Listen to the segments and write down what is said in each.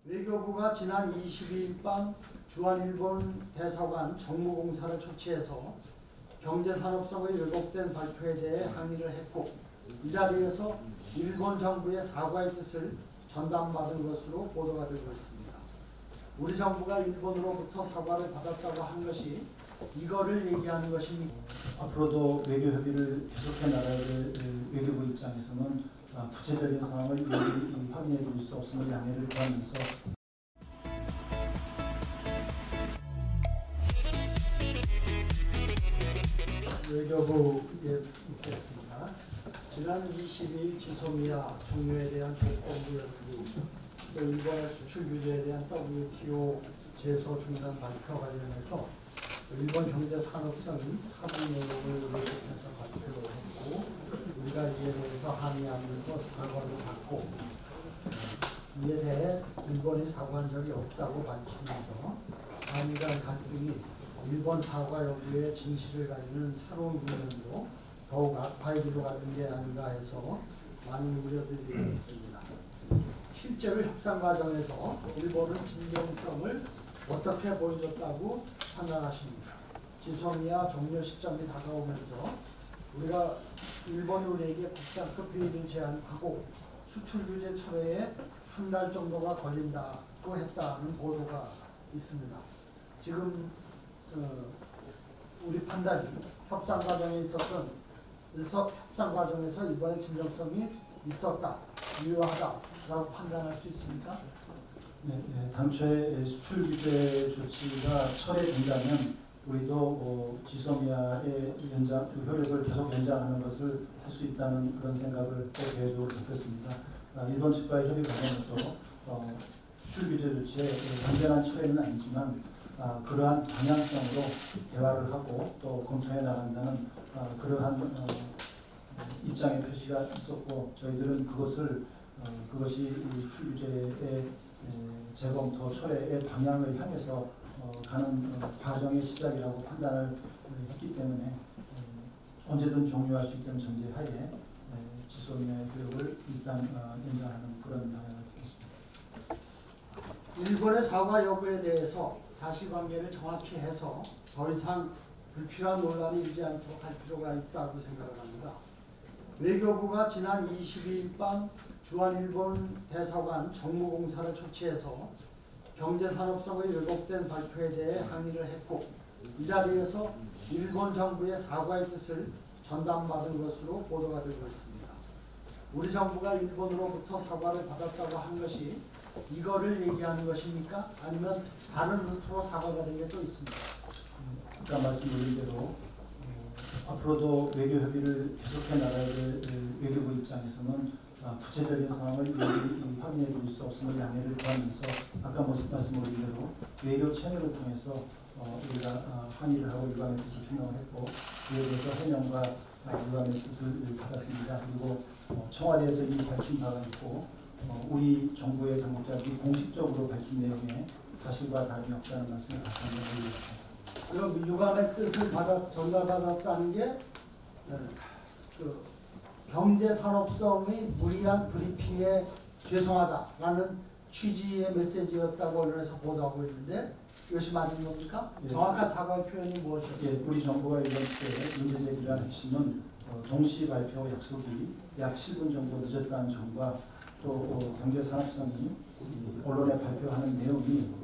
외교부가 지난 22일 밤 주한일본 대사관 정무공사를 초치해서 경제산업성의 왜곡된 발표에 대해 항의를 했고, 이 자리에서 일본 정부의 사과의 뜻을 전담받은 것으로 보도가 되고 있습니다. 우리 정부가 일본으로부터 사과를 받았다고 한 것이 이거를 얘기하는 것입니다. 앞으로도 외교 협의를 계속해 나갈 외교부 입장에서는 구체적인 상황을 확인해 줄 수 없음을 양해를 구하면서 외교부에 묻겠습니다. 지난 22일 지소미아 종료에 대한 조건부 연기, 또 일본의 수출 규제에 대한 WTO 제소 중단 발표 관련해서 일본 경제산업성이 합의 내용을 왜곡해서 발표를 했고, 우리가 이에 대해서 항의하면서 사과를 받고, 이에 대해 일본이 사과한 적이 없다고 밝히면서 한일 간 갈등이 일본 사과 여부의 진실을 가리는 새로운 국면으로 더욱 악화해지로 가는 게 아닌가 해서 많은 우려들이 있습니다. 실제로 협상 과정에서 일본은 진정성을 어떻게 보여줬다고 판단하십니까? 지소미아 종료 시점이 다가오면서 우리가 일본이 우리에게 국장급 회의를 제안하고 수출 규제 철회에 한 달 정도가 걸린다고 했다는 보도가 있습니다. 지금 우리 판단이 협상 과정에서 일본의 진정성이 있었다, 유효하다라고 판단할 수 있습니까? 네, 당초에 수출 규제 조치가 철회된다면 우리도 지소미아의 효력을 계속 연장하는 것을 할 수 있다는 그런 생각을 또 계획적으로 잡혔습니다. 일본 측과의 협의 과정에서 수출 규제 조치의 완전한 철회는 아니지만 그러한 방향성으로 대화를 하고 또 검토해 나간다는 그러한 입장의 표시가 있었고, 저희들은 그것이 수출 규제의 재검토 철회의 방향을 향해서 가는 과정의 시작이라고 판단을 했기 때문에 언제든 종료할 수 있다는 전제하에 지소미아의 효력을 일단 연장하는 그런 방향을 택했습니다. 일본의 사과 여부에 대해서 사실관계를 정확히 해서 더 이상 불필요한 논란이 일지 않도록 할 필요가 있다고 생각을 합니다. 외교부가 지난 22일 밤 주한일본 대사관 정무공사를 초치해서 경제산업성의 왜곡된 발표에 대해 항의를 했고, 이 자리에서 일본 정부의 사과의 뜻을 전담받은 것으로 보도가 되고 있습니다. 우리 정부가 일본으로부터 사과를 받았다고 한 것이 이거를 얘기하는 것입니까? 아니면 다른 루트로 사과가 된 게 또 있습니까? 아까 말씀드린 대로 앞으로도 외교 협의를 계속해 나갈 외교부 입장에서는 구체적인 상황을 확인해 줄 수 없음을 양해를 구하면서 아까 말씀드린 대로 외교 채널을 통해서 우리가 항의를 하고 일관의 뜻을 표명을 했고, 그에 대해서 해명과 일관의 뜻을 받았습니다. 그리고 청와대에서 이미 밝힌 바가 있고 우리 정부의 당국자들이 공식적으로 밝힌 내용에 사실과 다름이 없다는 말씀을 다시 한번 드리겠습니다. 그럼 유감의 뜻을 전달받았다는 게 경제산업성의 무리한 브리핑에 죄송하다라는 취지의 메시지였다고 언론에서 보도하고 있는데 이것이 맞는 겁니까? 예. 정확한 사과의 표현이 무엇이었습니까? 예, 우리 정부가 이번 때 문제 제기한 핵심은 동시 발표 약속이 약 7분 정도 늦었다는 점과 또 경제산업성이 언론에 발표하는 내용이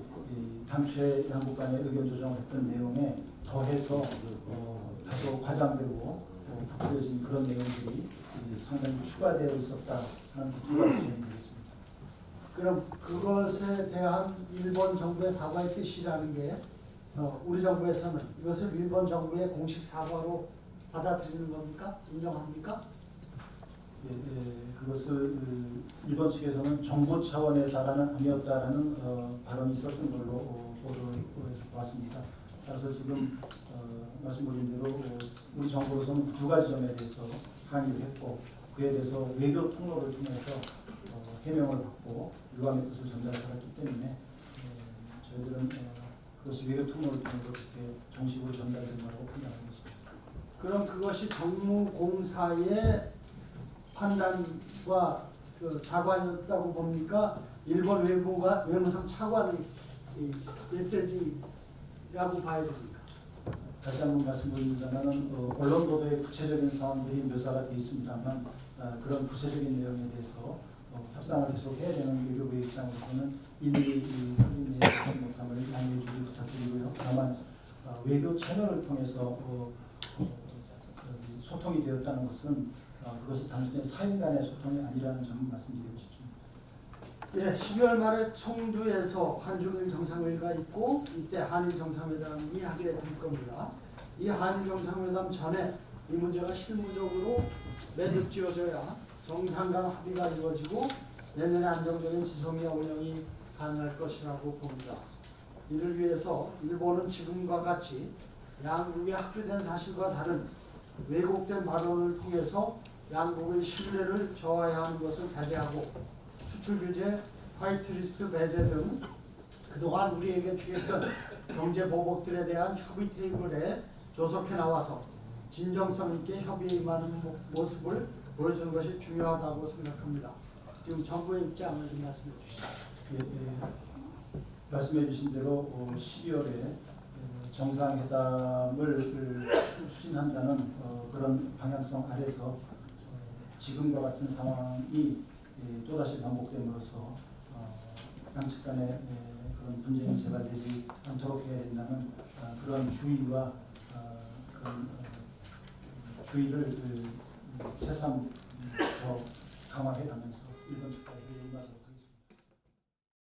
당초에 양국 간의 의견 조정을 했던 내용에 더해서 다소 과장되고 부풀려진 그런 내용들이 상당히 추가되어 있었다 하는 두 가지 점이 되겠습니다. 그럼 그것에 대한 일본 정부의 사과의 뜻이라는 게 우리 정부에서는 이것을 일본 정부의 공식 사과로 받아들이는 겁니까? 인정합니까? 그것을 일본 측에서는 정부 차원의 사과는 아니었다라는 발언이 있었던 걸로 보도에서 봤습니다. 따라서 지금 말씀드린 대로 우리 정부로서는 두 가지 점에 대해서 항의를 했고, 그에 대해서 외교 통로를 통해서 해명을 받고 유감의 뜻을 전달받았기 때문에 저희들은 그것이 외교 통로를 통해서 그렇게 정식으로 전달된 거라고 판단하고 있습니다. 그럼 그것이 정무공사의 판단과 사과였다고 봅니까? 일본 외무성 차관의 이 메시지라고 봐야 됩니까? 다시 한번 말씀드리자면 언론 보도에 구체적인 사항들이 묘사가 되어 있습니다만 그런 구체적인 내용에 대해서 협상을 계속 해야 되는 외교부의 입장으로서는 일일이 확인해 주지 못함을 양해해 주기 부탁드리고요. 다만 외교 채널을 통해서 소통이 되었다는 것은 그것이 단순히 사인 간의 소통이 아니라는 점 말씀드리고 싶습니다. 예, 12월 말에 청두에서 한중일 정상회의가 있고 이때 한일 정상회담이 하게 될 겁니다. 이 한일 정상회담 전에 이 문제가 실무적으로 매듭지어져야 정상 간 합의가 이루어지고 내년에 안정적인 지소미아 운영이 가능할 것이라고 봅니다. 이를 위해서 일본은 지금과 같이 양국의 합의된 사실과 다른 왜곡된 발언을 통해서 양국의 신뢰를 저하해야 하는 것을 자제하고 수출 규제, 화이트리스트 배제 등 그동안 우리에게 취했던 경제 보복들에 대한 협의 테이블에 조속해 나와서 진정성 있게 협의에 임하는 모습을 보여주는 것이 중요하다고 생각합니다. 지금 정부의 입장을 좀 말씀해 주시죠. 말씀해 주신 대로 12월에 정상회담을 추진한다는 그런 방향성 아래서 지금과 같은 상황이 또다시 반복됨으로써 양측 간의 그런 분쟁이 재발되지 않도록 해야 된다는 그런 주의와 그런 주의를 새삼 더 강화해 가면서 일본 측과의 회의에 임하도록